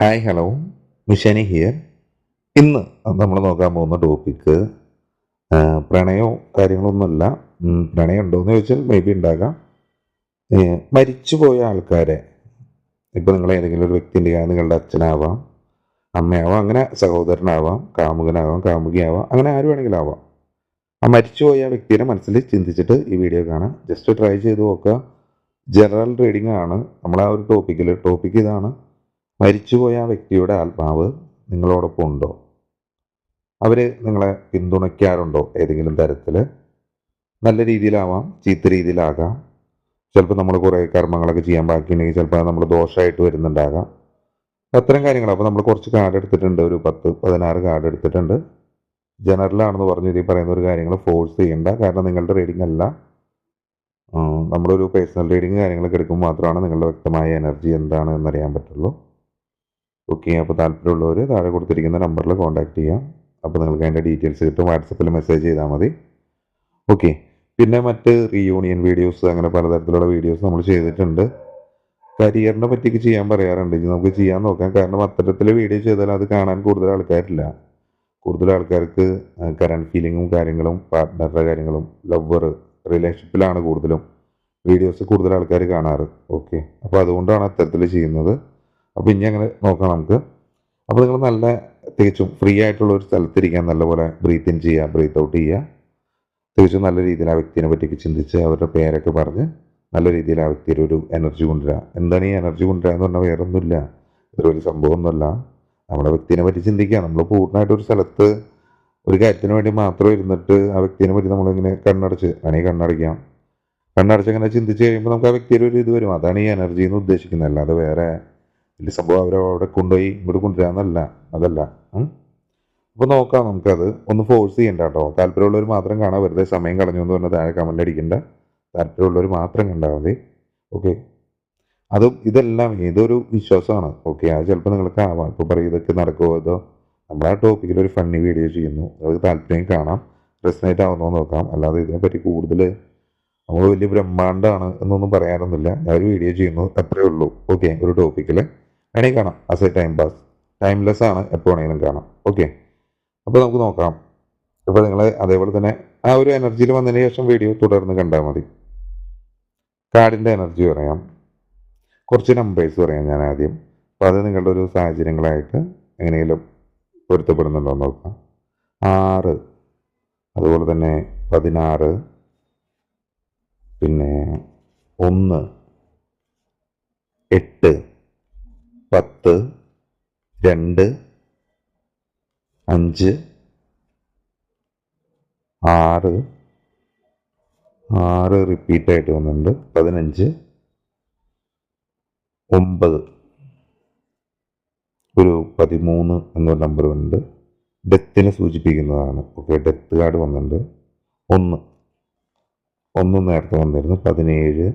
Hi hello, മിഷാനി here. ഇന്ന് നമ്മൾ നോക്കാൻ പോകുന്ന ടോപ്പിക്ക് പ്രണയമോ കാര്യങ്ങളൊന്നുമല്ല. പ്രണയം ഉണ്ടോയെന്ന് ചോദിച്ചാൽ മേ ബി ഉണ്ടാകാം. മരിച്ചുപോയ ആൾക്കാരെ, ഇപ്പോൾ നിങ്ങൾ ഏതെങ്കിലും ഒരു വ്യക്തിൻ്റെ നിങ്ങളുടെ അച്ഛനാവാം, അമ്മയാവാം, അങ്ങനെ സഹോദരനാവാം, കാമുകനാവാം, കാമുകിയാവാം, അങ്ങനെ ആര് വേണമെങ്കിലും ആവാം. ആ മരിച്ചുപോയ വ്യക്തിയുടെ മനസ്സിൽ ചിന്തിച്ചിട്ട് ഈ വീഡിയോ കാണാം. ജസ്റ്റ് ട്രൈ ചെയ്ത് നോക്കുക. ജനറൽ റീഡിംഗ് ആണ് നമ്മൾ ആ ഒരു ടോപ്പിക്ക് ഇതാണ്: മരിച്ചുപോയ ആ വ്യക്തിയുടെ ആത്മാവ് നിങ്ങളോടൊപ്പം ഉണ്ടോ? അവർ നിങ്ങളെ പിന്തുണയ്ക്കാറുണ്ടോ ഏതെങ്കിലും തരത്തിൽ? നല്ല രീതിയിലാവാം, ചീത്ത രീതിയിലാകാം. ചിലപ്പോൾ നമ്മൾ കുറേ കർമ്മങ്ങളൊക്കെ ചെയ്യാൻ ബാക്കിയുണ്ടെങ്കിൽ ചിലപ്പോൾ നമ്മൾ ദോഷമായിട്ട് വരുന്നുണ്ടാകാം. അത്തരം കാര്യങ്ങൾ. അപ്പോൾ നമ്മൾ കുറച്ച് കാർഡ് എടുത്തിട്ടുണ്ട്, ഒരു 10-16 കാർഡ് എടുത്തിട്ടുണ്ട്. ജനറലാണെന്ന് പറഞ്ഞു ഇതിൽ പറയുന്ന ഒരു കാര്യങ്ങൾ ഫോഴ്സ് ചെയ്യേണ്ട, കാരണം നിങ്ങളുടെ റീഡിംഗ് അല്ല. നമ്മളൊരു പേഴ്സണൽ റീഡിങ് കാര്യങ്ങളൊക്കെ എടുക്കുമ്പോൾ മാത്രമാണ് നിങ്ങളുടെ വ്യക്തമായ എനർജി എന്താണ് എന്നറിയാൻ പറ്റുള്ളൂ. ഓക്കെ, അപ്പോൾ താല്പര്യമുള്ളവർ താഴെ കൊടുത്തിരിക്കുന്ന നമ്പറിൽ കോൺടാക്ട് ചെയ്യാം. അപ്പോൾ നിങ്ങൾക്ക് അതിൻ്റെ ഡീറ്റെയിൽസ് കിട്ടും. വാട്സപ്പിൽ മെസ്സേജ് ചെയ്താൽ മതി. ഓക്കെ. പിന്നെ മറ്റ് റീയൂണിയൻ വീഡിയോസ്, അങ്ങനെ പലതരത്തിലുള്ള വീഡിയോസ് നമ്മൾ ചെയ്തിട്ടുണ്ട്. കരിയറിനെ പറ്റിയൊക്കെ ചെയ്യാൻ പറയാറുണ്ട്. ഇനി നമുക്ക് ചെയ്യാൻ നോക്കാം. കാരണം അത്തരത്തിൽ വീഡിയോ ചെയ്താൽ അത് കാണാൻ കൂടുതൽ ആൾക്കാരില്ല. കൂടുതൽ ആൾക്കാർക്ക് കറണ്ട് ഫീലിങ്ങും കാര്യങ്ങളും, പാർട്ട്ണറുടെ കാര്യങ്ങളും, ലവർ റിലേഷൻഷിപ്പിലാണ് കൂടുതലും വീഡിയോസ് കൂടുതൽ ആൾക്കാർ കാണാറ്. ഓക്കെ, അപ്പോൾ അതുകൊണ്ടാണ് അത്തരത്തിൽ ചെയ്യുന്നത്. അപ്പോൾ ഇനി അങ്ങനെ നോക്കാം നമുക്ക്. അപ്പോൾ നിങ്ങൾ നല്ല തികച്ചും ഫ്രീ ആയിട്ടുള്ള ഒരു സ്ഥലത്തിരിക്കാൻ, നല്ലപോലെ ബ്രീത്ത് ഇൻ ചെയ്യുക, ബ്രീത്ത് ഔട്ട് ചെയ്യുക. തികച്ചും നല്ല രീതിയിൽ ആ വ്യക്തിനെ പറ്റിയൊക്കെ ചിന്തിച്ച് അവരുടെ പേരൊക്കെ പറഞ്ഞ് നല്ല രീതിയിൽ ആ വ്യക്തിയുടെ ഒരു എനർജി കൊണ്ടുവരിക. എന്താണ് ഈ എനർജി കൊണ്ടുവരിക എന്ന് പറഞ്ഞാൽ വേറെ ഒന്നുമില്ല, ഇതൊരു വലിയ സംഭവമൊന്നുമല്ല. നമ്മുടെ വ്യക്തിനെ പറ്റി ചിന്തിക്കുക. നമ്മൾ പൂർണ്ണമായിട്ടൊരു സ്ഥലത്ത് ഒരു കാര്യത്തിന് വേണ്ടി മാത്രം ഇരുന്നിട്ട് ആ വ്യക്തിനെ പറ്റി നമ്മളിങ്ങനെ വേണമെങ്കിൽ കണ്ണടച്ച് അങ്ങനെ ചിന്തിച്ച് കഴിയുമ്പോൾ നമുക്ക് ആ വ്യക്തിയുടെ ഒരു ഇത് വരും. അതാണ് ഈ എനർജി എന്ന് ഉദ്ദേശിക്കുന്നത്. അല്ലാതെ വേറെ വലിയ സംഭവം അവരെ അവിടെ കൊണ്ടുപോയി ഇങ്ങോട്ട് കൊണ്ടുവരാന്നല്ല, അതല്ല. അപ്പോൾ നോക്കാം നമുക്കത്. ഒന്ന് ഫോഴ്സ് ചെയ്യണ്ട കേട്ടോ. താല്പര്യമുള്ളവർ മാത്രം കാണാം. വെറുതെ സമയം കളഞ്ഞു എന്ന് പറഞ്ഞാൽ താഴെ കമൻ്റ് അടിക്കണ്ട. താല്പര്യമുള്ളവർ മാത്രം കണ്ടാൽ മതി. ഓക്കെ. അതും ഇതെല്ലാം ഏതൊരു വിശ്വാസമാണ്. ഓക്കെ, അത് ചിലപ്പോൾ നിങ്ങൾക്ക് ആവാം. ഇപ്പോൾ പറയും ഇതൊക്കെ നടക്കുമോ, അതോ നമ്മൾ ആ ടോപ്പിക്കിൽ ഒരു ഫണ്ണി വീഡിയോ ചെയ്യുന്നു, അത് താല്പര്യം കാണാം, റെസനേറ്റ് ആവുന്നോ നോക്കാം. അല്ലാതെ ഇതിനെപ്പറ്റി കൂടുതൽ നമ്മൾ വലിയ ബ്രഹ്മാണ്ടാണ് എന്നൊന്നും പറയാനൊന്നുമില്ല. ഞാൻ ഒരു വീഡിയോ ചെയ്യുന്നു, അത്രേ ഉള്ളൂ. ഓക്കെ, ഒരു ടോപ്പിക്കിൽ വേണമെങ്കിൽ കാണാം. As A time pass, timeless ആണ്, എപ്പോൾ വേണമെങ്കിലും കാണാം. ഓക്കെ, അപ്പോൾ നമുക്ക് നോക്കാം. ഇപ്പോൾ നിങ്ങൾ അതേപോലെ തന്നെ ആ ഒരു എനർജിയിൽ വന്നതിന് ശേഷം വീഡിയോ തുടർന്ന് കണ്ടാൽ മതി. കാർഡിൻ്റെ എനർജി പറയാം, കുറച്ച് നമ്പേഴ്സ് പറയാം ഞാൻ ആദ്യം. അപ്പോൾ അത് നിങ്ങളുടെ ഒരു സാഹചര്യങ്ങളായിട്ട് എങ്ങനെയെങ്കിലും പൊരുത്തപ്പെടുന്നുണ്ടോ എന്ന് നോക്കാം. 6, അതുപോലെ തന്നെ 16, പിന്നെ 1, 8, 10, 2, 5, 6 റിപ്പീറ്റായിട്ട് വന്നിട്ടുണ്ട്. 15, 9, ഒരു 13 എന്നൊരു നമ്പർ വന്നിട്ടുണ്ട്. ഡെത്തിനെ സൂചിപ്പിക്കുന്നതാണ്. ഓക്കെ, ഡെത്ത് കാർഡ് വന്നിട്ടുണ്ട്. 1 നേരത്തെ വന്നിരുന്നു. 17,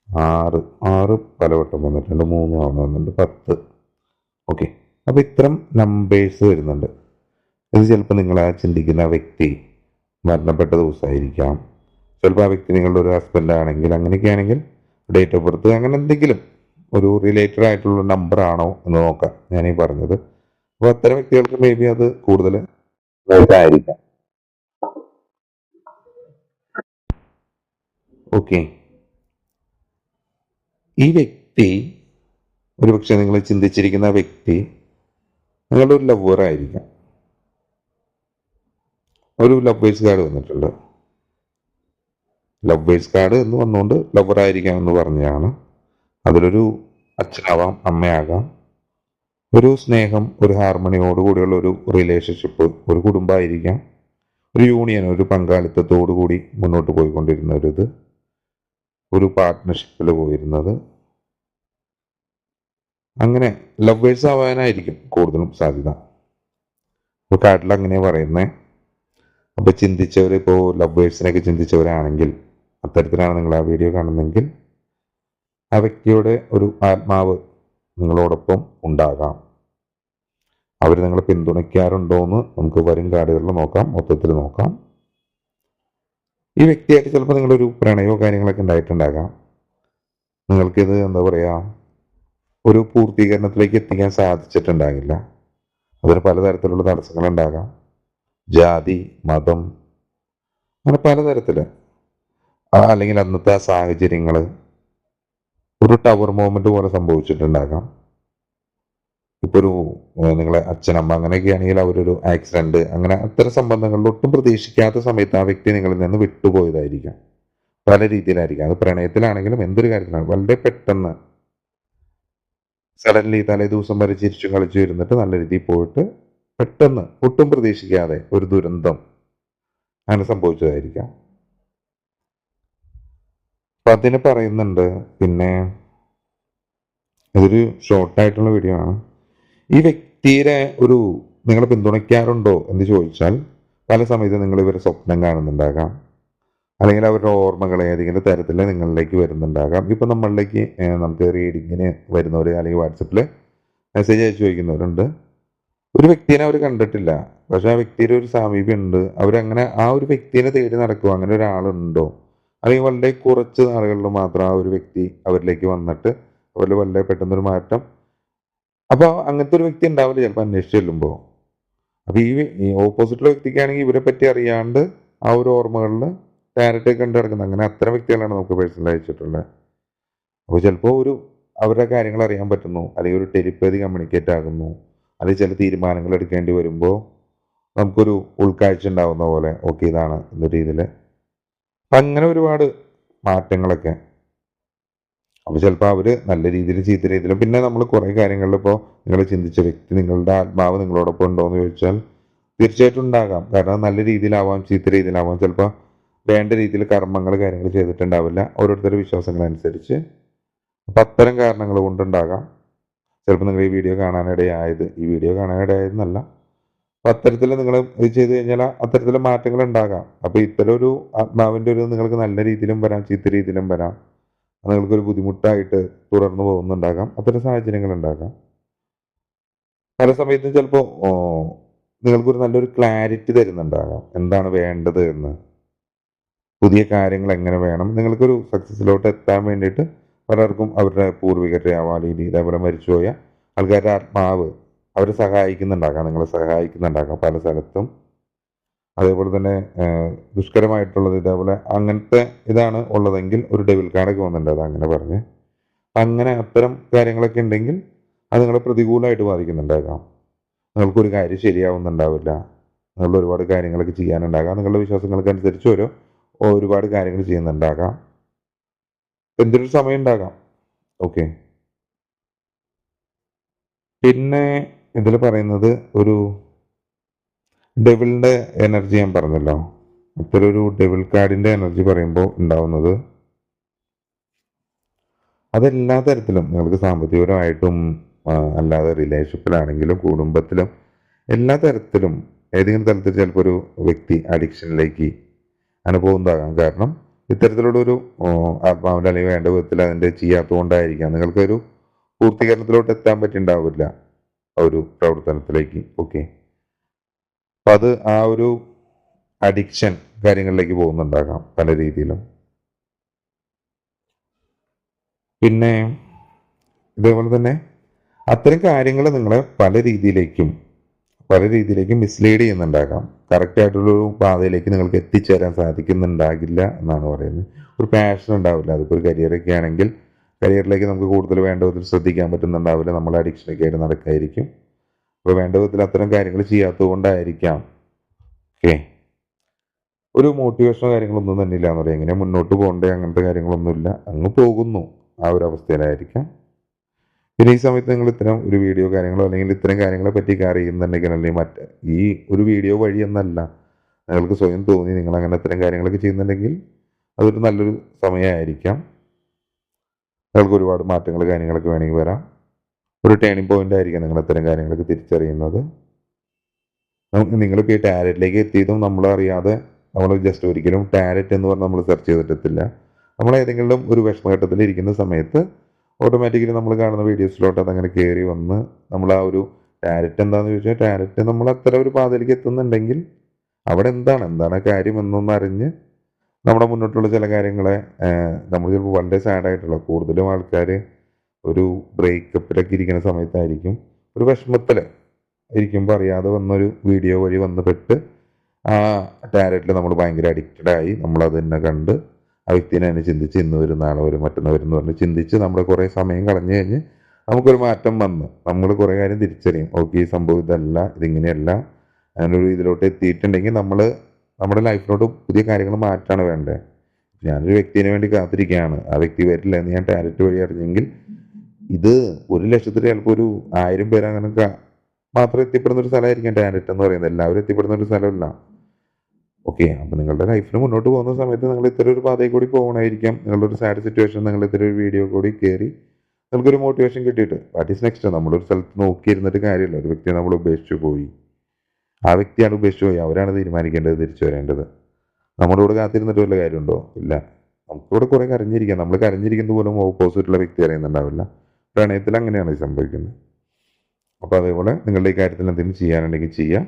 6 പലവട്ടം വന്നിട്ടുണ്ട്. 3 തവണ വന്നിട്ടുണ്ട്. 10. ഓക്കെ, അപ്പോൾ ഇത്തരം നമ്പേഴ്സ് വരുന്നുണ്ട്. ഇത് ചിലപ്പോൾ നിങ്ങൾ ആ ചിന്തിക്കുന്ന വ്യക്തി മരണപ്പെട്ട ദിവസമായിരിക്കാം. ചിലപ്പോൾ ആ വ്യക്തി നിങ്ങളുടെ ഒരു ഹസ്ബൻഡ് ആണെങ്കിൽ, അങ്ങനെയൊക്കെ ആണെങ്കിൽ ഡേറ്റ് ഓഫ് ബർത്ത്, അങ്ങനെ എന്തെങ്കിലും ഒരു റിലേറ്റഡ് ആയിട്ടുള്ള നമ്പർ ആണോ എന്ന് നോക്കാം ഞാനീ പറഞ്ഞത്. അപ്പോൾ അത്തരം വ്യക്തികൾക്ക് മേ ബി അത് കൂടുതൽ ആയിരിക്കാം. ഓക്കെ, ഈ വ്യക്തി, ഒരുപക്ഷെ നിങ്ങൾ ചിന്തിച്ചിരിക്കുന്ന വ്യക്തി നിങ്ങളുടെ ഒരു ലവർ ആയിരിക്കാം. ഒരു ലവേഴ്സ് കാർഡ് വന്നിട്ടുണ്ട്. ലവേഴ്സ് കാർഡ് എന്ന് വന്നുകൊണ്ട് ലവർ ആയിരിക്കാം എന്ന് പറഞ്ഞതാണ്. അതിലൊരു അച്ഛനാവാം, അമ്മയാകാം. ഒരു സ്നേഹം, ഒരു ഹാർമണിയോട് കൂടിയുള്ള ഒരു റിലേഷൻഷിപ്പ്, ഒരു കുടുംബമായിരിക്കാം. ഒരു യൂണിയൻ, ഒരു പങ്കാളിത്തത്തോടു കൂടി മുന്നോട്ട് പോയിക്കൊണ്ടിരുന്ന ഒരു പാർട്ട്ണർഷിപ്പിൽ പോയിരുന്നത്. അങ്ങനെ ലവേഴ്സ് ആവാനായിരിക്കും കൂടുതലും സാധ്യത. ഇപ്പോൾ കാർഡിൽ അങ്ങനെ പറയുന്നത്. അപ്പോൾ ചിന്തിച്ചവർ, ഇപ്പോൾ ലവേഴ്സിനൊക്കെ ചിന്തിച്ചവരാണെങ്കിൽ, അത്തരത്തിലാണ് നിങ്ങൾ ആ വീഡിയോ കാണുന്നതെങ്കിൽ, ആ വ്യക്തിയുടെ ഒരു ആത്മാവ് നിങ്ങളോടൊപ്പം ഉണ്ടാകാം. അവർ നിങ്ങളെ പിന്തുണയ്ക്കാറുണ്ടോ എന്ന് നമുക്ക് വരും കാർഡുകളിൽ നോക്കാം, മൊത്തത്തിൽ നോക്കാം. ഈ വ്യക്തിയായിട്ട് ചിലപ്പോൾ നിങ്ങളൊരു പ്രണയമോ കാര്യങ്ങളൊക്കെ ഉണ്ടായിട്ടുണ്ടാകാം. നിങ്ങൾക്കിത് എന്താ പറയുക, ഒരു പൂർത്തീകരണത്തിലേക്ക് എത്തിക്കാൻ സാധിച്ചിട്ടുണ്ടാകില്ല. അതിന് പലതരത്തിലുള്ള തടസ്സങ്ങളുണ്ടാകാം. ജാതി, മതം, അങ്ങനെ പലതരത്തില്. അല്ലെങ്കിൽ അന്നത്തെ ആ സാഹചര്യങ്ങള് ഒരു ടവർ മൂവ്മെന്റ് പോലെ സംഭവിച്ചിട്ടുണ്ടാകാം. ഇപ്പൊ ഒരു നിങ്ങളെ അച്ഛനമ്മ അങ്ങനെയൊക്കെ ആണെങ്കിൽ അവരൊരു ആക്സിഡന്റ് അങ്ങനെ അത്തരം സംബന്ധങ്ങളിൽ ഒട്ടും പ്രതീക്ഷിക്കാത്ത സമയത്ത് ആ വ്യക്തി നിങ്ങളിൽ നിന്ന് വിട്ടുപോയതായിരിക്കാം. പല രീതിയിലായിരിക്കാം. അത് പ്രണയത്തിലാണെങ്കിലും എന്തൊരു കാര്യത്തിലാണ് വളരെ പെട്ടെന്ന് സഡൻലി തലേ ദിവസം വരെ ചിരിച്ചും കളിച്ചു ഇരുന്നിട്ട് നല്ല രീതിയിൽ പോയിട്ട് പെട്ടെന്ന് ഒട്ടും പ്രതീക്ഷിക്കാതെ ഒരു ദുരന്തം അങ്ങനെ സംഭവിച്ചതായിരിക്കാം. അപ്പൊ അതിന് പറയുന്നുണ്ട്. പിന്നെ ഇതൊരു ഷോർട്ടായിട്ടുള്ള വീഡിയോ ആണ്. ഈ വ്യക്തിയെ ഒരു നിങ്ങൾ പിന്തുണയ്ക്കാറുണ്ടോ എന്ന് ചോദിച്ചാൽ പല സമയത്ത് നിങ്ങൾ ഇവരെ സ്വപ്നം കാണുന്നുണ്ടാകാം, അല്ലെങ്കിൽ അവരുടെ ഓർമ്മകൾ ഏതെങ്കിലും തരത്തിൽ നിങ്ങളിലേക്ക് വരുന്നുണ്ടാകാം. ഇപ്പൊ നമ്മളിലേക്ക് നമുക്ക് റീഡിങ്ങിന് വരുന്നവർ അല്ലെങ്കിൽ വാട്സപ്പിൽ മെസ്സേജ് അയച്ചു ചോദിക്കുന്നവരുണ്ട്. ഒരു വ്യക്തിനെ അവർ കണ്ടിട്ടില്ല, പക്ഷെ ആ വ്യക്തിയുടെ ഒരു സാമീപ്യം ഉണ്ട്, അവരങ്ങനെ ആ ഒരു വ്യക്തിനെ തേടി നടക്കുക, അങ്ങനെ ഒരാളുണ്ടോ, അല്ലെങ്കിൽ വളരെ കുറച്ച് നാളുകളിൽ മാത്രം ആ ഒരു വ്യക്തി അവരിലേക്ക് വന്നിട്ട് അവരിൽ വളരെ പെട്ടെന്നൊരു മാറ്റം. അപ്പൊ അങ്ങനത്തെ ഒരു വ്യക്തി ഉണ്ടാവില്ല ചിലപ്പോൾ അന്വേഷിച്ച് ചെല്ലുമ്പോൾ. അപ്പൊ ഈ ഓപ്പോസിറ്റുള്ള വ്യക്തിക്കാണെങ്കിൽ ഇവരെ പറ്റി അറിയാണ്ട് ആ ഒരു ഓർമ്മകളിൽ ഡയറക്റ്റ് കണ്ടു കിടക്കുന്നത്, അങ്ങനെ അത്തരം വ്യക്തികളാണ് നമുക്ക് പേഴ്സണൽ അയച്ചിട്ടുള്ളത്. അപ്പോൾ ചിലപ്പോൾ ഒരു അവരുടെ കാര്യങ്ങൾ അറിയാൻ പറ്റുന്നു, അല്ലെങ്കിൽ ഒരു ടെലിപ്പതി കമ്മ്യൂണിക്കേറ്റ് ആകുന്നു, അല്ലെങ്കിൽ ചില തീരുമാനങ്ങൾ എടുക്കേണ്ടി വരുമ്പോൾ നമുക്കൊരു ഉൾക്കാഴ്ച ഉണ്ടാവുന്ന പോലെ ഓക്കെ ഇതാണ് എന്ന രീതിയിൽ. അങ്ങനെ ഒരുപാട് മാറ്റങ്ങളൊക്കെ. അപ്പോൾ ചിലപ്പോൾ അവർ നല്ല രീതിയിൽ ചീത്ത രീതിയിലും പിന്നെ നമ്മൾ കുറേ കാര്യങ്ങളിൽ ഇപ്പോൾ നിങ്ങൾ ചിന്തിച്ച വ്യക്തി നിങ്ങളുടെ ആത്മാവ് നിങ്ങളോടൊപ്പം ഉണ്ടോ എന്ന് ചോദിച്ചാൽ തീർച്ചയായിട്ടും ഉണ്ടാകാം. കാരണം നല്ല രീതിയിലാവാം, ചീത്ത രീതിയിലാവാം, ചിലപ്പോൾ വേണ്ട രീതിയിൽ കർമ്മങ്ങൾ കാര്യങ്ങൾ ചെയ്തിട്ടുണ്ടാവില്ല ഓരോരുത്തരുടെ വിശ്വാസങ്ങളനുസരിച്ച്. അപ്പം അത്തരം കാരണങ്ങൾ കൊണ്ടുണ്ടാകാം ചിലപ്പോൾ നിങ്ങൾ ഈ വീഡിയോ കാണാനിടയായതെന്നല്ല. അപ്പം അത്തരത്തിൽ നിങ്ങൾ ഇത് ചെയ്ത് കഴിഞ്ഞാൽ അത്തരത്തിൽ മാറ്റങ്ങൾ ഉണ്ടാകാം. അപ്പോൾ ഇത്തരം ഒരു ആത്മാവിൻ്റെ ഒരു നിങ്ങൾക്ക് നല്ല രീതിയിലും വരാം, ചീത്ത രീതിയിലും വരാം. നിങ്ങൾക്കൊരു ബുദ്ധിമുട്ടായിട്ട് തുടർന്ന് പോകുന്നുണ്ടാകാം. അത്തരം സാഹചര്യങ്ങൾ ഉണ്ടാകാം. പല സമയത്തും ചിലപ്പോൾ നിങ്ങൾക്കൊരു നല്ലൊരു ക്ലാരിറ്റി തരുന്നുണ്ടാകാം എന്താണ് വേണ്ടത് എന്ന്, പുതിയ കാര്യങ്ങൾ എങ്ങനെ വേണം, നിങ്ങൾക്കൊരു സക്സസ്സിലോട്ട് എത്താൻ വേണ്ടിയിട്ട്. പലർക്കും അവരുടെ പൂർവികരുടെ ആവാം, അല്ലെങ്കിൽ ഇതേപോലെ മരിച്ചുപോയ ആൾക്കാരുടെ ആത്മാവ് അവരെ സഹായിക്കുന്നുണ്ടാകാം, നിങ്ങളെ സഹായിക്കുന്നുണ്ടാകാം പല സ്ഥലത്തും. അതേപോലെ തന്നെ ദുഷ്കരമായിട്ടുള്ളത് ഇതേപോലെ അങ്ങനത്തെ ഇതാണ് ഉള്ളതെങ്കിൽ ഒരു ഡെവിൽ കാർഡൊക്കെ വന്നിട്ടുണ്ട്, അത് അങ്ങനെ പറഞ്ഞ്. അങ്ങനെ അത്തരം കാര്യങ്ങളൊക്കെ ഉണ്ടെങ്കിൽ അത് നിങ്ങളെ പ്രതികൂലമായിട്ട് ബാധിക്കുന്നുണ്ടാകാം. നിങ്ങൾക്കൊരു കാര്യം ശരിയാവുന്നുണ്ടാവില്ല, നിങ്ങളുടെ ഒരുപാട് കാര്യങ്ങളൊക്കെ ചെയ്യാനുണ്ടാകാം, നിങ്ങളുടെ വിശ്വാസങ്ങൾക്ക് അനുസരിച്ച് ഒരുപാട് കാര്യങ്ങൾ ചെയ്യുന്നുണ്ടാകാം. എന്തൊരു സമയം ഉണ്ടാകാം. ഓക്കെ. പിന്നെ ഇതിൽ പറയുന്നത് ഒരു ഡെവിളിന്റെ എനർജി ഞാൻ പറഞ്ഞല്ലോ. അത്തരം ഒരു ഡെവിൾ കാർഡിന്റെ എനർജി പറയുമ്പോൾ ഉണ്ടാവുന്നത് അതെല്ലാ തരത്തിലും നിങ്ങൾക്ക് സാമ്പത്തികപരമായിട്ടും അല്ലാതെ റിലേഷൻഷിപ്പിലാണെങ്കിലും കുടുംബത്തിലും എല്ലാ തരത്തിലും ഏതെങ്കിലും തരത്തിൽ ചിലപ്പോൾ ഒരു വ്യക്തി അഡിക്ഷനിലേക്ക് അനുഭവം കാരണം ഇത്തരത്തിലുള്ള ഒരു ആത്മാവിൻ്റെ അല്ലെങ്കിൽ വേണ്ട വിധത്തിൽ അതിൻ്റെ ചെയ്യാത്തതുകൊണ്ടായിരിക്കാം നിങ്ങൾക്കൊരു പൂർത്തീകരണത്തിലോട്ട് എത്താൻ പറ്റിണ്ടാവില്ല ആ ഒരു പ്രവർത്തനത്തിലേക്ക്. ഓക്കെ. അപ്പം അത് ആ ഒരു അഡിക്ഷൻ കാര്യങ്ങളിലേക്ക് പോകുന്നുണ്ടാകാം പല രീതിയിലും. പിന്നെ ഇതേപോലെ തന്നെ അത്തരം കാര്യങ്ങൾ നിങ്ങളെ പല രീതിയിലേക്കും മിസ്ലീഡ് ചെയ്യുന്നുണ്ടാകാം. കറക്റ്റായിട്ടുള്ളൊരു പാതയിലേക്ക് നിങ്ങൾക്ക് എത്തിച്ചേരാൻ സാധിക്കുന്നുണ്ടാകില്ല എന്നാണ് പറയുന്നത്. ഒരു പാഷൻ ഉണ്ടാവില്ല. അതിപ്പോൾ ഒരു കരിയറൊക്കെ ആണെങ്കിൽ കരിയറിലേക്ക് നമുക്ക് കൂടുതൽ വേണ്ട വിധത്തിൽ ശ്രദ്ധിക്കാൻ പറ്റുന്നുണ്ടാവില്ല, നമ്മൾ അഡിക്ഷനൊക്കെ ആയിട്ട് നടക്കായിരിക്കും. അപ്പോൾ വേണ്ട വിധത്തിൽ അത്തരം കാര്യങ്ങൾ ചെയ്യാത്തത് കൊണ്ടായിരിക്കാം. ഓക്കെ. ഒരു മോട്ടിവേഷനോ കാര്യങ്ങളൊന്നും തന്നെ ഇല്ല എന്ന് പറയാം. എങ്ങനെ മുന്നോട്ട് പോകണ്ടേ അങ്ങനത്തെ കാര്യങ്ങളൊന്നുമില്ല, അങ്ങ് പോകുന്നു ആ ഒരു അവസ്ഥയിലായിരിക്കാം. പിന്നെ ഈ സമയത്ത് നിങ്ങൾ ഇത്തരം ഒരു വീഡിയോ കാര്യങ്ങളോ അല്ലെങ്കിൽ ഇത്തരം കാര്യങ്ങളെ പറ്റിയൊക്കെ അറിയുന്നുണ്ടെങ്കിൽ, അല്ലെങ്കിൽ ഈ ഒരു വീഡിയോ വഴി എന്നല്ല, നിങ്ങൾക്ക് സ്വയം തോന്നി നിങ്ങൾ അങ്ങനെ ഇത്തരം കാര്യങ്ങളൊക്കെ ചെയ്യുന്നുണ്ടെങ്കിൽ അതൊരു നല്ലൊരു സമയമായിരിക്കാം. നിങ്ങൾക്ക് ഒരുപാട് മാറ്റങ്ങൾ കാര്യങ്ങളൊക്കെ വേണമെങ്കിൽ വരാം. ഒരു ടേണിംഗ് പോയിന്റ് ആയിരിക്കാം നിങ്ങൾ ഇത്തരം കാര്യങ്ങളൊക്കെ തിരിച്ചറിയുന്നത്. നിങ്ങളിപ്പോൾ ഈ ടാരറ്റിലേക്ക് എത്തിയതും നമ്മളറിയാതെ നമ്മൾ ജസ്റ്റ് ഒരിക്കലും ടാരറ്റ് എന്ന് പറഞ്ഞാൽ നമ്മൾ സെർച്ച് ചെയ്തിട്ടില്ല. നമ്മൾ ഏതെങ്കിലും ഒരു വിഷമഘട്ടത്തിൽ ഇരിക്കുന്ന സമയത്ത് ഓട്ടോമാറ്റിക്കലി നമ്മൾ കാണുന്ന വീഡിയോസിലോട്ട് അതങ്ങനെ കയറി വന്ന് നമ്മൾ ആ ഒരു ടാരറ്റ് എന്താണെന്ന് ചോദിച്ചാൽ ടാരറ്റ് നമ്മൾ അത്ര ഒരു പാതയിലേക്ക് എത്തുന്നുണ്ടെങ്കിൽ അവിടെ എന്താണ് കാര്യം എന്നൊന്നറിഞ്ഞ് നമ്മുടെ മുന്നോട്ടുള്ള ചില കാര്യങ്ങളെ നമ്മൾ ചിലപ്പോൾ വളരെ സാഡായിട്ടുള്ള കൂടുതലും ആൾക്കാർ ഒരു ബ്രേക്കപ്പിലൊക്കെ ഇരിക്കുന്ന സമയത്തായിരിക്കും, ഒരു വിഷമത്തിൽ ഇരിക്കുമ്പോൾ അറിയാതെ വന്നൊരു വീഡിയോ വഴി വന്ന് പെട്ട് ആ ടാരറ്റിൽ നമ്മൾ ഭയങ്കര അഡിക്റ്റഡ് ആയി, നമ്മളത് തന്നെ കണ്ട് ആ വ്യക്തിനെ തന്നെ ചിന്തിച്ച് ഇന്ന് വരും നാളെ വരും മറ്റന്നാൾ വരും എന്ന് പറഞ്ഞ് ചിന്തിച്ച് നമ്മൾ കുറേ സമയം കളഞ്ഞു കഴിഞ്ഞ് നമുക്കൊരു മാറ്റം വന്ന് നമ്മൾ കുറേ കാര്യം തിരിച്ചറിയും. ഓക്കെ, ഈ സംഭവം ഇതല്ല, ഇതിങ്ങനെയല്ല, അങ്ങനെ ഒരു ഇതിലോട്ട് എത്തിയിട്ടുണ്ടെങ്കിൽ നമ്മൾ നമ്മുടെ ലൈഫിലോട്ട് പുതിയ കാര്യങ്ങൾ മാറ്റാണ് വേണ്ടത്. ഞാനൊരു വ്യക്തിനെ വേണ്ടി കാത്തിരിക്കുകയാണ്, ആ വ്യക്തി വരില്ല എന്ന് ഞാൻ ടാരറ്റ് വഴി അറിഞ്ഞെങ്കിൽ ഇത് 1,00,000 ചിലപ്പോൾ ഒരു 1000 പേര് അങ്ങനെ മാത്രം എത്തിപ്പെടുന്ന ഒരു സ്ഥലമായിരിക്കും ടാരറ്റ് എന്ന് പറയുന്നത്. എല്ലാവരും എത്തിപ്പെടുന്ന ഒരു സ്ഥലമല്ല. ഓക്കെ, അപ്പം നിങ്ങളുടെ ലൈഫിൽ മുന്നോട്ട് പോകുന്ന സമയത്ത് നിങ്ങൾ ഇത്തരം ഒരു പാതയിൽ കൂടി പോകണമായിരിക്കാം. നിങ്ങളുടെ ഒരു സാഡ് സിറ്റുവേഷൻ നിങ്ങൾ ഇത്തരം ഒരു വീഡിയോ കൂടി കയറി നിങ്ങൾക്കൊരു മോട്ടിവേഷൻ കിട്ടിയിട്ട് വാട്ട് ഈസ് നെക്സ്റ്റ്. നമ്മളൊരു സ്ഥലത്ത് നോക്കിയിരുന്നിട്ട് കാര്യമില്ല. ഒരു വ്യക്തിയെ നമ്മൾ ഉപേക്ഷിച്ചു പോയി, ആ വ്യക്തിയാണ് ഉപേക്ഷിച്ചു പോയി, അവരാണ് തീരുമാനിക്കേണ്ടത് തിരിച്ചു വരേണ്ടത്. നമ്മുടെ കൂടെ കാത്തിരുന്നിട്ട് വല്ല കാര്യമുണ്ടോ? ഇല്ല. നമുക്കിവിടെ കുറെ കരഞ്ഞിരിക്കാം. നമ്മൾ കരഞ്ഞിരിക്കുന്നത് പോലും ഓപ്പോസിറ്റുള്ള വ്യക്തി അറിയുന്നുണ്ടാവില്ല. പ്രണയത്തിൽ അങ്ങനെയാണ് സംഭവിക്കുന്നത്. അപ്പോൾ അതേപോലെ നിങ്ങളുടെ ഈ കാര്യത്തിൽ എന്തെങ്കിലും ചെയ്യാനുണ്ടെങ്കിൽ ചെയ്യാം.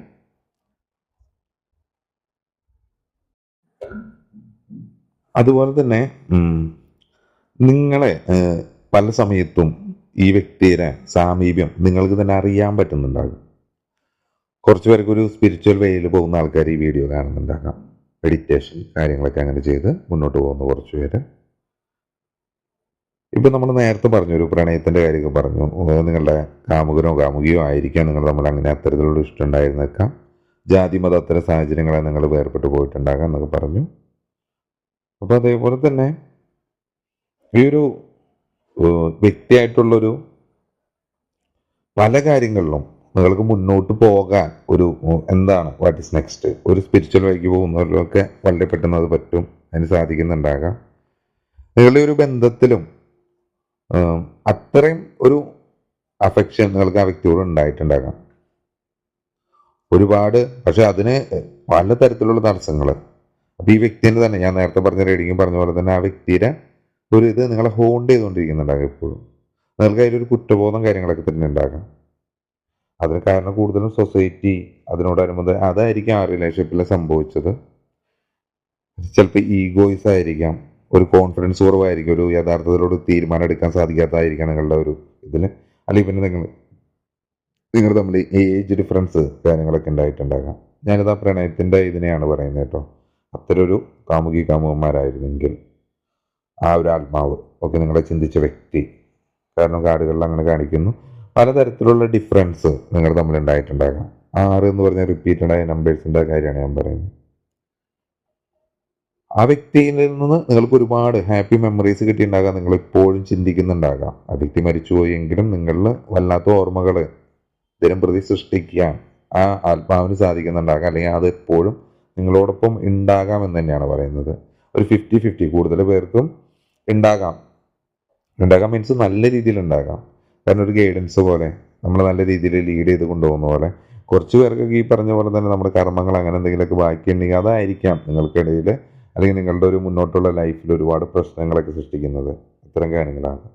അതുപോലെ തന്നെ നിങ്ങളെ പല സമയത്തും ഈ വ്യക്തിയുടെ സാമീപ്യം നിങ്ങൾക്ക് തന്നെ അറിയാൻ പറ്റുന്നുണ്ടാകും. കുറച്ച് പേർക്ക് ഒരു സ്പിരിച്വൽ വേയിൽ പോകുന്ന ആൾക്കാർ ഈ വീഡിയോ കാണുന്നുണ്ടാകാം. മെഡിറ്റേഷൻ കാര്യങ്ങളൊക്കെ അങ്ങനെ ചെയ്ത് മുന്നോട്ട് പോകുന്ന കുറച്ച് പേര്. ഇപ്പം നമ്മൾ നേരത്തെ പറഞ്ഞു, ഒരു പ്രണയത്തിൻ്റെ കാര്യമൊക്കെ പറഞ്ഞു. നിങ്ങളുടെ കാമുകനോ കാമുകിയോ ആയിരിക്കാം നിങ്ങൾ തമ്മിൽ അങ്ങനെ അത്തരത്തിലുള്ള ഇഷ്ടം ഉണ്ടായിരുന്നേക്കാം. ജാതി മത അത്തരം സാഹചര്യങ്ങളെ നിങ്ങൾ വേർപെട്ട് പോയിട്ടുണ്ടാകാം എന്നൊക്കെ പറഞ്ഞു. അപ്പോൾ അതേപോലെ തന്നെ ഈ ഒരു വ്യക്തിയായിട്ടുള്ളൊരു പല കാര്യങ്ങളിലും നിങ്ങൾക്ക് മുന്നോട്ട് പോകാൻ ഒരു എന്താണ് വാട്ട് ഈസ് നെക്സ്റ്റ്, ഒരു സ്പിരിച്വൽ വഴിക്ക് പോകുന്നവരിലൊക്കെ വളരെ പെട്ടെന്ന് അത് പറ്റും, അതിന് സാധിക്കുന്നുണ്ടാകാം. നിങ്ങളുടെ ഒരു ബന്ധത്തിലും അത്രയും ഒരു അഫെക്ഷൻ നിങ്ങൾക്ക് ആ വ്യക്തിയോട് ഉണ്ടായിട്ടുണ്ടാകാം ഒരുപാട്. പക്ഷെ അതിന് പലതരത്തിലുള്ള തടസ്സങ്ങൾ. അപ്പോൾ ഈ വ്യക്തിൻ്റെ തന്നെ ഞാൻ നേരത്തെ പറഞ്ഞ റീഡിങ് പറഞ്ഞ പോലെ തന്നെ ആ വ്യക്തിയുടെ ഒരു ഇത് നിങ്ങളെ ഹോണ്ട് ചെയ്തുകൊണ്ടിരിക്കുന്നുണ്ടാകും എപ്പോഴും. നിങ്ങൾക്ക് അതിലൊരു കുറ്റബോധം കാര്യങ്ങളൊക്കെ തന്നെ ഉണ്ടാകാം. അതിന് കാരണം കൂടുതലും സൊസൈറ്റി അതിനോടനുബന്ധം അതായിരിക്കും ആ റിലേഷൻഷിപ്പിൽ സംഭവിച്ചത്. ചിലപ്പോൾ ഈഗോയിസ് ആയിരിക്കാം, ഒരു കോൺഫിഡൻസ് കുറവായിരിക്കും, ഒരു യഥാർത്ഥത്തിലോട് തീരുമാനം എടുക്കാൻ സാധിക്കാത്തതായിരിക്കാം നിങ്ങളുടെ ഒരു ഇതിൽ. അല്ലെങ്കിൽ പിന്നെ നിങ്ങൾ തമ്മിൽ ഏജ് ഡിഫറൻസ് കാര്യങ്ങളൊക്കെ ഉണ്ടായിട്ടുണ്ടാകാം. ഞാനിത് ആ പ്രണയത്തിൻ്റെ ഇതിനെയാണ് പറയുന്നത് കേട്ടോ. അത്തരം ഒരു കാമുകി കാമുകന്മാരായിരുന്നെങ്കിൽ ആ ഒരു ആത്മാവ് ഒക്കെ നിങ്ങളെ ചിന്തിച്ച വ്യക്തി, കാരണം കാർഡുകളിൽ അങ്ങനെ കാണിക്കുന്നു, പലതരത്തിലുള്ള ഡിഫറൻസ് നിങ്ങൾ തമ്മിൽ ഉണ്ടായിട്ടുണ്ടാകാം. 6 എന്ന് പറഞ്ഞാൽ റിപ്പീറ്റഡ് ആയ നമ്പേഴ്സിൻ്റെ കാര്യമാണ് ഞാൻ പറയുന്നത്. ആ വ്യക്തിയിൽ നിന്ന് നിങ്ങൾക്ക് ഒരുപാട് ഹാപ്പി മെമ്മറീസ് കിട്ടിയിട്ടുണ്ടാകാം. നിങ്ങൾ എപ്പോഴും ചിന്തിക്കുന്നുണ്ടാകാം. ആ വ്യക്തി മരിച്ചുപോയെങ്കിലും നിങ്ങളിൽ വല്ലാത്ത ഓർമ്മകൾ ദിനം പ്രതി സൃഷ്ടിക്കാൻ ആ ആത്മാവിന് സാധിക്കുന്നുണ്ടാകാം. അല്ലെങ്കിൽ അത് എപ്പോഴും നിങ്ങളോടൊപ്പം ഉണ്ടാകാം എന്ന് തന്നെയാണ് പറയുന്നത്. ഒരു 50-50 കൂടുതൽ പേർക്കും ഉണ്ടാകാം. മീൻസ് നല്ല രീതിയിൽ ഉണ്ടാകാം. കാരണം ഒരു ഗൈഡൻസ് പോലെ നമ്മൾ നല്ല രീതിയിൽ ലീഡ് ചെയ്ത് കൊണ്ടുപോകുന്ന പോലെ. കുറച്ച് പേർക്കൊക്കെ ഈ പറഞ്ഞ പോലെ തന്നെ നമ്മുടെ കർമ്മങ്ങൾ അങ്ങനെ എന്തെങ്കിലുമൊക്കെ ബാക്കിയുണ്ടെങ്കിൽ അതായിരിക്കാം നിങ്ങൾക്കിടയിൽ അല്ലെങ്കിൽ നിങ്ങളുടെ ഒരു മുന്നോട്ടുള്ള ലൈഫിൽ ഒരുപാട് പ്രശ്നങ്ങളൊക്കെ സൃഷ്ടിക്കുന്നത്. ഇത്തരം കാര്യങ്ങളാണ്.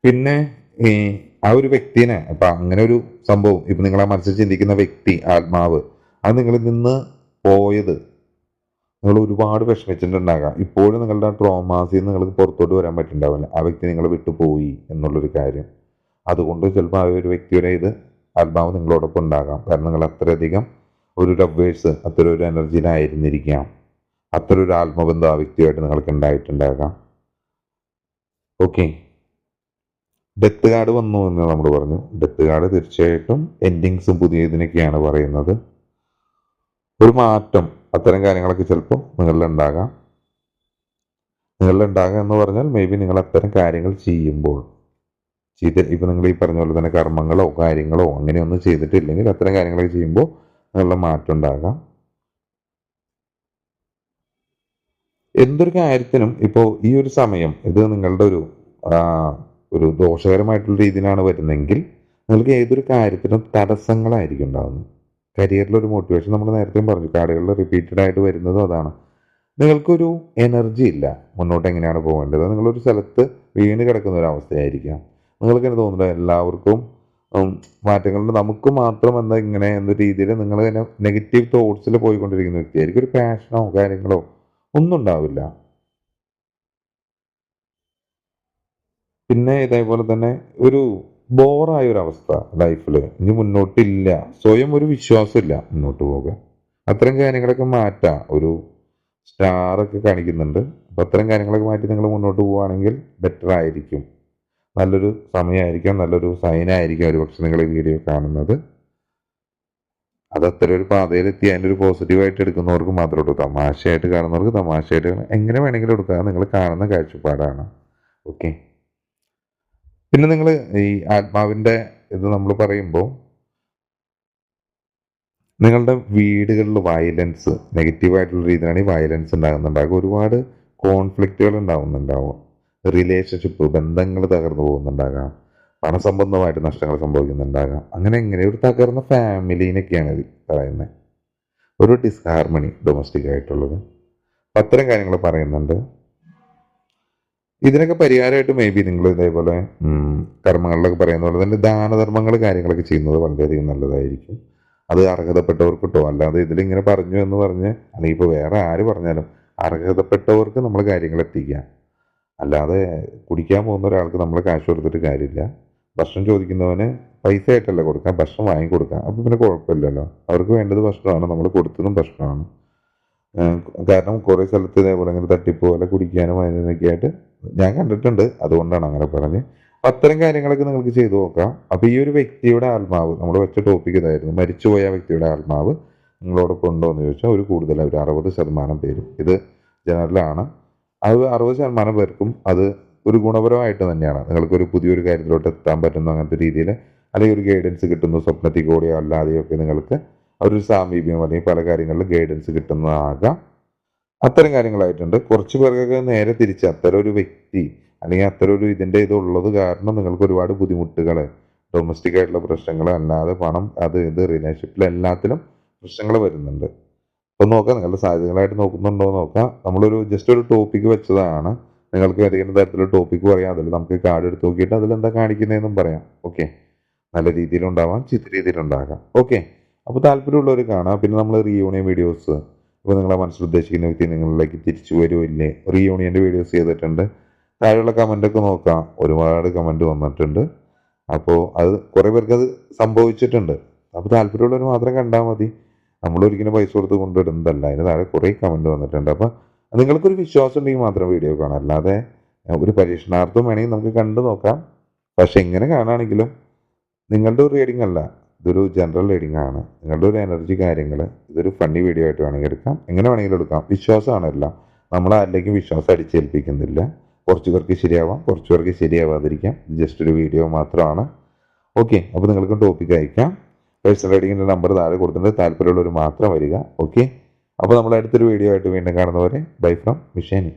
പിന്നെ ഈ ആ ഒരു വ്യക്തിനെ ഇപ്പം അങ്ങനെ ഒരു സംഭവം ഇപ്പം നിങ്ങളെ മനസ്സിൽ ചിന്തിക്കുന്ന വ്യക്തി ആത്മാവ് അത് നിങ്ങളിൽ നിന്ന് പോയത് നിങ്ങൾ ഒരുപാട് വിഷമിച്ചിട്ടുണ്ടാകാം. ഇപ്പോഴും നിങ്ങളുടെ ആ ട്രോമാസിൽ നിന്ന് നിങ്ങൾക്ക് പുറത്തോട്ട് വരാൻ പറ്റുന്നുണ്ടാവില്ല. ആ വ്യക്തി നിങ്ങളെ വിട്ടുപോയി എന്നുള്ളൊരു കാര്യം. അതുകൊണ്ട് ചിലപ്പോൾ ആ ഒരു വ്യക്തിയുടെ ഇത് ആത്മാവ് നിങ്ങളോടൊപ്പം ഉണ്ടാകാം. കാരണം നിങ്ങൾ അത്രയധികം ഒരു ലവേഴ്സ് അത്തരം ഒരു എനർജിയിലായിരുന്നിരിക്കാം. അത്തരം ഒരു ആത്മബന്ധം ആ വ്യക്തിയായിട്ട് നിങ്ങൾക്ക് ഉണ്ടായിട്ടുണ്ടാകാം. ഓക്കെ, ഡെത്ത് കാർഡ് വന്നു എന്ന് നമ്മൾ പറഞ്ഞു. ഡെത്ത് കാർഡ് തീർച്ചയായിട്ടും എൻഡിങ്സും പുതിയ ഇതിനൊക്കെയാണ് പറയുന്നത്. ഒരു മാറ്റം അത്തരം കാര്യങ്ങളൊക്കെ ചിലപ്പോൾ നിങ്ങളിലുണ്ടാകാം എന്ന് പറഞ്ഞാൽ മേ ബി നിങ്ങൾ അത്തരം കാര്യങ്ങൾ ചെയ്യുമ്പോൾ ഇപ്പം നിങ്ങൾ ഈ പറഞ്ഞ പോലെ തന്നെ കർമ്മങ്ങളോ കാര്യങ്ങളോ അങ്ങനെയൊന്നും ചെയ്തിട്ടില്ലെങ്കിൽ അത്തരം കാര്യങ്ങളൊക്കെ ചെയ്യുമ്പോൾ നിങ്ങളുടെ മാറ്റം ഉണ്ടാകാം. എന്തൊരു കാര്യത്തിനും ഇപ്പോൾ ഈ ഒരു സമയം ഇത് നിങ്ങളുടെ ഒരു ദോഷകരമായിട്ടുള്ള രീതിയിലാണ് വരുന്നതെങ്കിൽ നിങ്ങൾക്ക് ഏതൊരു കാര്യത്തിനും തടസ്സങ്ങളായിരിക്കും ഉണ്ടാകുന്നത്. കരിയറിലൊരു മോട്ടിവേഷൻ നമ്മൾ നേരത്തെയും പറഞ്ഞു, കാർഡുകളിൽ റിപ്പീറ്റഡ് ആയിട്ട് വരുന്നതും അതാണ്. നിങ്ങൾക്കൊരു എനർജി ഇല്ല മുന്നോട്ട് എങ്ങനെയാണ് പോകേണ്ടത്. നിങ്ങളൊരു സ്ഥലത്ത് വീണ് കിടക്കുന്ന ഒരു അവസ്ഥയായിരിക്കാം. നിങ്ങൾക്ക് തന്നെ തോന്നുന്നത് എല്ലാവർക്കും മാറ്റങ്ങളുണ്ട്, നമുക്ക് മാത്രം എന്താ ഇങ്ങനെ എന്ന രീതിയിൽ നിങ്ങൾ തന്നെ നെഗറ്റീവ് തോട്ട്സിൽ പോയിക്കൊണ്ടിരിക്കുന്ന വ്യക്തിയായിരിക്കും. ഒരു പാഷനോ കാര്യങ്ങളോ ഒന്നും ഉണ്ടാവില്ല. പിന്നെ ഇതേപോലെ തന്നെ ഒരു ബോറായ ഒരു അവസ്ഥ ലൈഫിൽ ഇനി മുന്നോട്ടില്ല, സ്വയം ഒരു വിശ്വാസമില്ല മുന്നോട്ട് പോകാൻ. അത്തരം കാര്യങ്ങളൊക്കെ മാറ്റാം. ഒരു സ്റ്റാറൊക്കെ കാണിക്കുന്നുണ്ട്. അപ്പം അത്തരം കാര്യങ്ങളൊക്കെ മാറ്റി നിങ്ങൾ മുന്നോട്ട് പോവുകയാണെങ്കിൽ ബെറ്റർ ആയിരിക്കും. നല്ലൊരു സമയമായിരിക്കാം, നല്ലൊരു സൈനായിരിക്കും ഒരു പക്ഷെ നിങ്ങൾ ഈ വീഡിയോ കാണുന്നത്. അത് അത്ര ഒരു പാതയിലെത്തി അതിൻ്റെ ഒരു പോസിറ്റീവായിട്ട് എടുക്കുന്നവർക്ക് മാത്രമേ ഉള്ളൂ. തമാശയായിട്ട് കാണുന്നവർക്ക് തമാശയായിട്ട് എങ്ങനെ വേണമെങ്കിലും എടുക്കുക. നിങ്ങൾ കാണുന്ന കാഴ്ചപ്പാടാണ്. ഓക്കെ. പിന്നെ നിങ്ങൾ ഈ ആത്മാവിൻ്റെ ഇത് നമ്മൾ പറയുമ്പോൾ നിങ്ങളുടെ വീടുകളിൽ വയലൻസ് നെഗറ്റീവായിട്ടുള്ള രീതിയിലാണ് ഈ വയലൻസ് ഉണ്ടാകുന്നുണ്ടാകും. ഒരുപാട് കോൺഫ്ലിക്റ്റുകൾ ഉണ്ടാകുന്നുണ്ടാവും. റിലേഷൻഷിപ്പ് ബന്ധങ്ങൾ തകർന്നു പോകുന്നുണ്ടാകാം, പണസംബന്ധമായിട്ട് നഷ്ടങ്ങൾ സംഭവിക്കുന്നുണ്ടാകാം. അങ്ങനെ എങ്ങനെ ഒരു തകർന്ന ഫാമിലീനൊക്കെയാണ് ഇത് പറയുന്നത്. ഒരു ഡിസ്ഹാർമണി ഡൊമസ്റ്റിക് ആയിട്ടുള്ളത്. അപ്പം അത്തരം കാര്യങ്ങൾ പറയുന്നുണ്ട്. ഇതിനൊക്കെ പരിഹാരമായിട്ട് മേ ബി നിങ്ങൾ ഇതേപോലെ കർമ്മങ്ങളിലൊക്കെ പറയുന്ന പോലെ തന്നെ ദാനധർമ്മങ്ങൾ കാര്യങ്ങളൊക്കെ ചെയ്യുന്നത് വളരെയധികം നല്ലതായിരിക്കും. അത് അർഹതപ്പെട്ടവർക്ക് കിട്ടും. അല്ലാതെ ഇതിലിങ്ങനെ പറഞ്ഞു എന്ന് പറഞ്ഞ് അല്ലെങ്കിൽ ഇപ്പോൾ വേറെ ആര് പറഞ്ഞാലും അർഹതപ്പെട്ടവർക്ക് നമ്മൾ കാര്യങ്ങൾ എത്തിക്കുക. അല്ലാതെ കുടിക്കാൻ പോകുന്ന ഒരാൾക്ക് നമ്മൾ കാശ് കൊടുത്തിട്ട് കാര്യമില്ല. ഭക്ഷണം ചോദിക്കുന്നവന് പൈസ ആയിട്ടല്ല കൊടുക്കാം, ഭക്ഷണം വാങ്ങിക്കൊടുക്കാം. അപ്പം പിന്നെ കുഴപ്പമില്ലല്ലോ. അവർക്ക് വേണ്ടത് ഭക്ഷണമാണ്, നമ്മൾ കൊടുത്തതും ഭക്ഷണമാണ്. കാരണം കുറേ സ്ഥലത്ത് ഇതേപോലെ ഇങ്ങനെ തട്ടിപ്പ് പോലെ കുടിക്കാനും അതിനൊക്കെ ആയിട്ട് ഞാൻ കണ്ടിട്ടുണ്ട്. അതുകൊണ്ടാണ് അങ്ങനെ പറഞ്ഞ്. അത്തരം കാര്യങ്ങളൊക്കെ നിങ്ങൾക്ക് ചെയ്തു നോക്കാം. അപ്പോൾ ഈ ഒരു വ്യക്തിയുടെ ആത്മാവ്, നമ്മൾ വെച്ച ടോപ്പിക് ഇതായിരുന്നു, മരിച്ചുപോയ വ്യക്തിയുടെ ആത്മാവ് നിങ്ങളോടൊപ്പം ഉണ്ടോ എന്ന് ചോദിച്ചാൽ ഒരു കൂടുതൽ ഒരു 60% പേരും, ഇത് ജനറലാണ്, അത് 60% പേർക്കും അത് ഒരു ഗുണപരമായിട്ട് തന്നെയാണ്. നിങ്ങൾക്കൊരു പുതിയൊരു കാര്യത്തിലോട്ട് എത്താൻ പറ്റുന്ന അങ്ങനത്തെ രീതിയിൽ, അല്ലെങ്കിൽ ഒരു ഗൈഡൻസ് കിട്ടുന്നു സ്വപ്നത്തിൽ കൂടെയോ അല്ലാതെയോ ഒക്കെ നിങ്ങൾക്ക് ഒരു സാമീപ്യം അല്ലെങ്കിൽ പല കാര്യങ്ങളിൽ ഗൈഡൻസ് കിട്ടുന്നതാകാം. അത്തരം കാര്യങ്ങളായിട്ടുണ്ട്. കുറച്ച് പേർക്കൊക്കെ നേരെ തിരിച്ച് അത്തരം ഒരു വ്യക്തി അല്ലെങ്കിൽ അത്തരം ഒരു ഇതിൻ്റെ ഇതുള്ളത് കാരണം നിങ്ങൾക്ക് ഒരുപാട് ബുദ്ധിമുട്ടുകൾ, ഡൊമസ്റ്റിക് ആയിട്ടുള്ള പ്രശ്നങ്ങൾ, അല്ലാതെ പണം അത് ഇത് റിലേഷൻഷിപ്പിൽ എല്ലാത്തിലും പ്രശ്നങ്ങൾ വരുന്നുണ്ട്. അപ്പോൾ നോക്കാം, നിങ്ങളുടെ സാധ്യതകളായിട്ട് നോക്കുന്നുണ്ടോ എന്ന് നോക്കാം. നമ്മളൊരു ജസ്റ്റ് ഒരു ടോപ്പിക്ക് വെച്ചതാണ്. നിങ്ങൾക്ക് ഏതെങ്കിലും തരത്തിലുള്ള ടോപ്പിക്ക് പറയാം, അതിൽ നമുക്ക് കാർഡ് എടുത്ത് നോക്കിയിട്ട് അതിലെന്താ കാണിക്കുന്നതെന്നും പറയാം. ഓക്കെ. നല്ല രീതിയിലുണ്ടാവാം, ചീത്ത രീതിയിലുണ്ടാകാം. ഓക്കെ. അപ്പോൾ താല്പര്യമുള്ളവർ കാണാം. പിന്നെ നമ്മൾ റീയൂണിയൻ വീഡിയോസ്, ഇപ്പോൾ നിങ്ങളെ മനസ്സിൽ ഉദ്ദേശിക്കുന്ന വ്യക്തി നിങ്ങളിലേക്ക് തിരിച്ചു വരുമില്ലേ, റീയൂണിയൻ്റെ വീഡിയോസ് ചെയ്തിട്ടുണ്ട്. താഴെയുള്ള കമൻ്റൊക്കെ നോക്കാം, ഒരുപാട് കമൻറ്റ് വന്നിട്ടുണ്ട്. അപ്പോൾ അത് കുറേ പേർക്ക് അത് സംഭവിച്ചിട്ടുണ്ട്. അപ്പോൾ താല്പര്യമുള്ളവർ മാത്രം കണ്ടാൽ മതി. നമ്മളൊരിക്കലും പൈസ കൊടുത്ത് കൊണ്ടിടുന്നതല്ല. അതിന് താഴെ കുറേ കമൻറ്റ് വന്നിട്ടുണ്ട്. അപ്പോൾ നിങ്ങൾക്കൊരു വിശ്വാസം ഉണ്ടെങ്കിൽ മാത്രം വീഡിയോ കാണാം. അല്ലാതെ ഒരു പരീക്ഷണാർത്ഥം വേണമെങ്കിൽ നമുക്ക് കണ്ടു നോക്കാം. പക്ഷെ എങ്ങനെ കാണുകയാണെങ്കിലും നിങ്ങളുടെ ഒരു റീഡിംഗ് അല്ല, ഇതൊരു ജനറൽ റീഡിംഗ് ആണ്. നിങ്ങളുടെ ഒരു എനർജി കാര്യങ്ങൾ, ഇതൊരു ഫണ്ണി വീഡിയോ ആയിട്ട് വേണമെങ്കിൽ എടുക്കാം, എങ്ങനെ വേണമെങ്കിലും എടുക്കാം. വിശ്വാസമാണല്ല, നമ്മൾ ആരിലേക്കും വിശ്വാസം അടിച്ചേൽപ്പിക്കുന്നില്ല. കുറച്ച് പേർക്ക് ശരിയാവാം, കുറച്ച് പേർക്ക് ശരിയാവാതിരിക്കാം. ജസ്റ്റ് ഒരു വീഡിയോ മാത്രമാണ്. ഓക്കെ. അപ്പോൾ നിങ്ങൾക്ക് ടോപ്പിക്ക് അയക്കാം. പേഴ്സണൽ റീഡിങ്ങിൻ്റെ നമ്പർ താഴെ കൊടുത്തിട്ടുണ്ട്. താല്പര്യമുള്ളവർ മാത്രം വരിക. ഓക്കെ. അപ്പോൾ നമ്മൾ അടുത്തൊരു വീഡിയോ ആയിട്ട് വീണ്ടും കാണുന്നവരെ ബൈ ഫ്രം മിഷേനി.